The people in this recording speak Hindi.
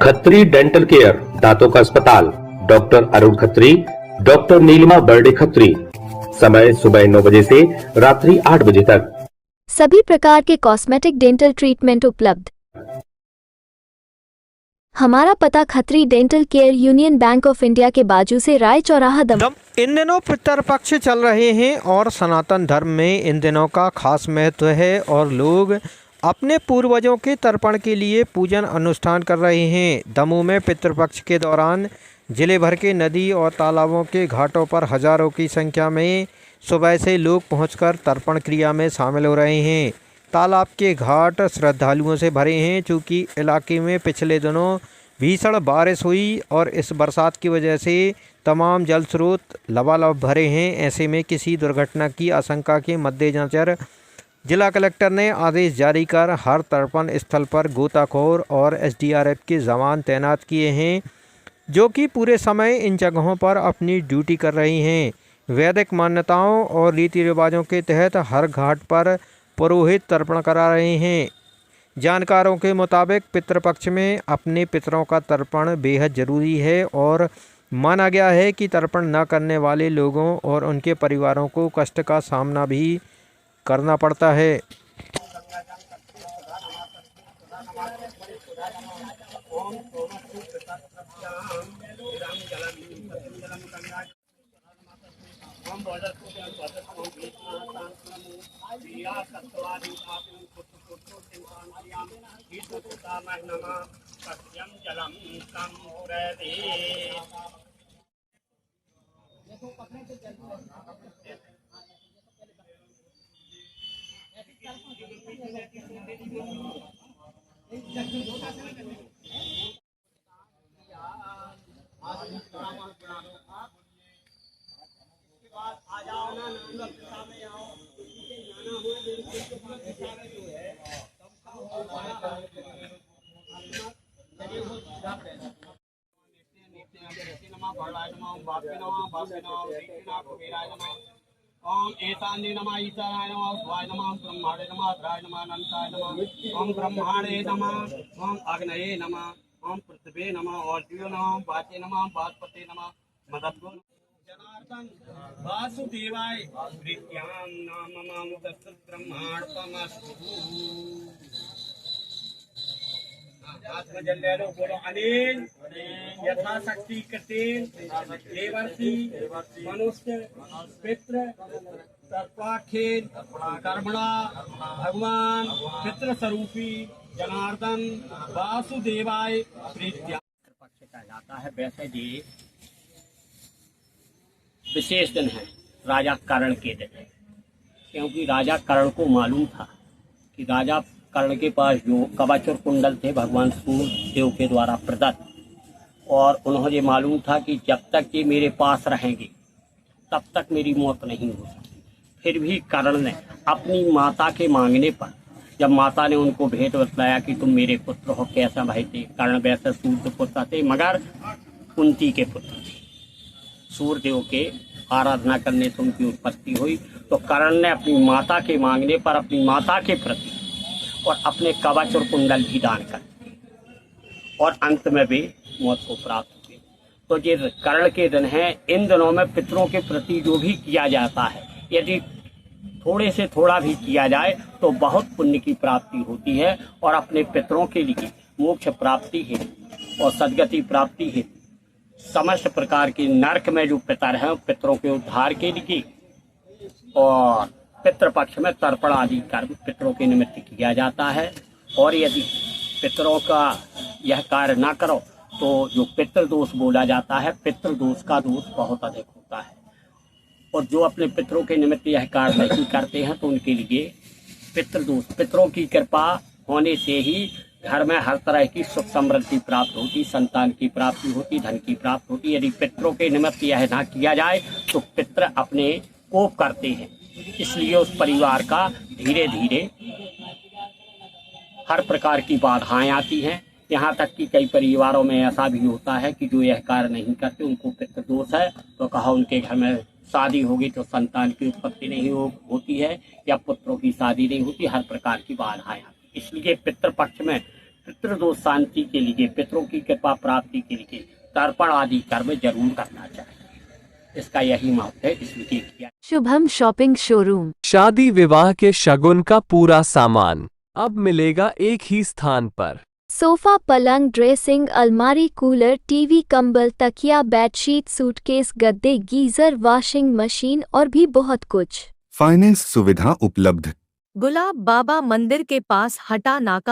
खत्री डेंटल केयर, दांतों का अस्पताल, डॉक्टर अरुण खत्री, डॉक्टर नीलिमा बर्डे खत्री। समय सुबह 9 बजे से रात्रि 8 बजे तक। सभी प्रकार के कॉस्मेटिक डेंटल ट्रीटमेंट उपलब्ध। हमारा पता Khatri dental care, union bank of India के बाजू से, राय चौराहा, दमोह। इन दिनों पितृपक्ष चल रहे हैं और सनातन धर्म में इन दिनों का खास महत्व है और लोग अपने पूर्वजों के तर्पण के लिए पूजन अनुष्ठान कर रहे हैं। दमोह में पितृपक्ष के दौरान जिले भर के नदी और तालाबों के घाटों पर हजारों की संख्या में सुबह से लोग पहुंचकर तर्पण क्रिया में शामिल हो रहे हैं। तालाब के घाट श्रद्धालुओं से भरे हैं, चूँकि इलाके में पिछले दिनों भीषण बारिश हुई और इस बरसात की वजह से तमाम जल स्रोत लबालब भरे हैं। ऐसे में किसी दुर्घटना की आशंका के मद्देनजर जिला कलेक्टर ने आदेश जारी कर हर तर्पण स्थल पर गोताखोर और एसडीआरएफ के जवान तैनात किए हैं, जो कि पूरे समय इन जगहों पर अपनी ड्यूटी कर रही हैं। वैदिक मान्यताओं और रीति रिवाजों के तहत हर घाट पर पुरोहित तर्पण करा रहे हैं। जानकारों के मुताबिक पितृपक्ष में अपने पितरों का तर्पण बेहद ज़रूरी है और माना गया है कि तर्पण न करने वाले लोगों और उनके परिवारों को कष्ट का सामना भी करना पड़ता है। ओम ऐशान्ये नमः ईशानाय नमः शिवाय नमः ब्रह्माणे नमः रुद्राय नमः अनंताय नमः ओम ब्रह्माणे नमः ओम अग्नये नमः ओम पृथ्वी नमः और्ज्यो नमः वाचे नमः वासपते नमः मदद्गो जनार्दन वासुदेवाय प्रीत्यां नाम मम तत् ब्रह्मार्पणमस्तु। आत्मजल्लेनो बोलो अनिल यथाशक्ति कृतेन देवर्षि मनुष्य पितृ तत्वाखेन कर्मणा भगवान पितृ स्वरूपी जनार्दन वासुदेवाय प्रीत्या पक्ष कहलाता है। वैसे ये विशेष दिन है राजा कर्ण के दिन है, क्योंकि राजा कर्ण को मालूम था कि राजा कर्ण के पास जो कवच और कुंडल थे भगवान सूर्य देव के द्वारा प्रदत्त, और उन्हें मालूम था कि जब तक ये मेरे पास रहेंगे तब तक मेरी मौत नहीं हो सकती। फिर भी कर्ण ने अपनी माता के मांगने पर, जब माता ने उनको भेंट बतलाया कि तुम मेरे पुत्र हो, कैसा भाई थे कर्ण, वैसे सूर्य पुत्र थे मगर कुंती के पुत्र थे। सूर्य देव के आराधना करने से उनकी उत्पत्ति हुई, तो कर्ण ने अपनी माता के मांगने पर अपनी माता के प्रति और अपने कवच और कुंडल भी दान कर दिए और अंत में भी मौत को प्राप्त हुई। तो ये कर्ण के दिन हैं। इन दिनों में पितरों के प्रति जो भी किया जाता है, यदि थोड़े से थोड़ा भी किया जाए तो बहुत पुण्य की प्राप्ति होती है और अपने पितरों के लिए मोक्ष प्राप्ति है और सद्गति प्राप्ति है। समस्त प्रकार के नरक में जो पितर हैं पितरों के उद्धार के लिए, और पितृपक्ष में तर्पण आदि कर्म पितरों के निमित्त किया जाता है। और यदि पितरों का यह कार्य न करो तो जो पितृदोष बोला जाता है, पितृदोष का दोष बहुत अधिक होता है। और जो अपने पितरों के निमित्त यह कार्य नहीं करते हैं तो उनके लिए पितृदोष, पितरों की कृपा होने से ही घर में हर तरह की सुख समृद्धि प्राप्त होती, संतान की प्राप्ति होती, धन की प्राप्ति होती। यदि पितरों के निमित्त यह ना किया जाए तो पितृ अपने कोप करते हैं, इसलिए उस परिवार का धीरे धीरे हर प्रकार की बाधाएं आती हैं। यहाँ तक कि कई परिवारों में ऐसा भी होता है कि जो यह कार्य नहीं करते उनको पितृदोष है, तो कहा उनके घर में शादी होगी तो संतान की उत्पत्ति नहीं होती है या पुत्रों की शादी नहीं होती, हर प्रकार की बाधाएं आती। इसलिए पितृपक्ष में पितृदोष शांति के लिए, पितरों की कृपा प्राप्ति के लिए तर्पण आदि कर्म जरूर करना चाहिए। इसका यही महत्व है, इसलिए किया। Shubham shopping showroom. शादी विवाह के शगुन का पूरा सामान अब मिलेगा एक ही स्थान पर। सोफा, पलंग, ड्रेसिंग, अलमारी, कूलर, टीवी, कंबल, तकिया, बेडशीट, सूटकेस, गद्दे, गीजर, वॉशिंग मशीन और भी बहुत कुछ। फाइनेंस सुविधा उपलब्ध। गुलाब बाबा मंदिर के पास हटा नाका।